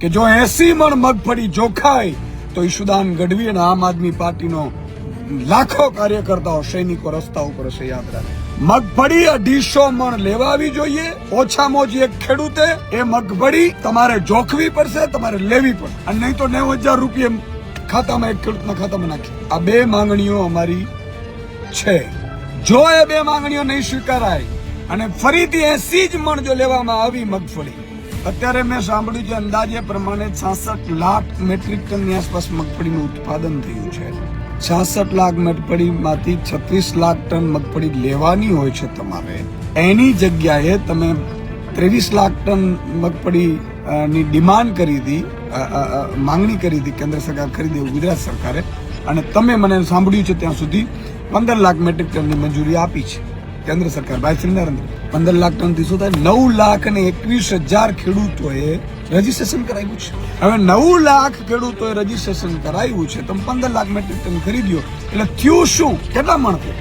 કે જો 80 મણ મગફળી જોખાય તો ઈશુદાન ગઢવી અને આમ આદમી પાર્ટીનો લાખો કાર્યકર્તાઓ સૈનિકો રસ્તા ઉપર હશે. યાદ રાખે, મગફળી 250 મણ લેવાવી જોઈએ. ઓછામાં ઓછી એક ખેડૂતે એ મગફળી તમારે જોખવી પડશે, તમારે લેવી પડશે, અને નહીં તો 90,000 રૂપિયા ખાતામાં એક ખેડૂતના ખાતામાં નાખી. આ બે માંગણીઓ અમારી છે. જો એ બે માંગણીઓ નહીં સ્વીકારાય અને ફરીથી 80 જ મણ જો લેવામાં આવી મગફળી, અત્યારે મેં સાંભળ્યું છે અંદાજે પ્રમાણે 66 લાખ મેટ્રિક ટનની આસપાસ મગફળીનું ઉત્પાદન થયું છે. 66 લાખ મગફળીમાંથી 36 લાખ ટન મગફળી લેવાની હોય છે તમારે. એની જગ્યાએ તમે 23 લાખ ટન મગફળી ની ડિમાન્ડ કરી હતી, માંગણી કરી હતી કેન્દ્ર સરકાર ખરીદે એવું ગુજરાત સરકારે, અને તમે મને સાંભળ્યું છે ત્યાં સુધી 15 લાખ મેટ્રિક ટનની મંજૂરી આપી છે કેન્દ્ર સરકાર ભાઈ શ્રી નરેન્દ્ર. 15 લાખ ટન થી શું થાય? 9,21,000 ખેડૂતોએ રજીસ્ટ્રેશન કરાવ્યું છે. હવે 9 લાખ ખેડૂતોએ રજીસ્ટ્રેશન કરાવ્યું છે, તમે 15 લાખ મેટ્રિક ટન ખરીદ્યો એટલે થયું શું? કેટલા મણ થયું?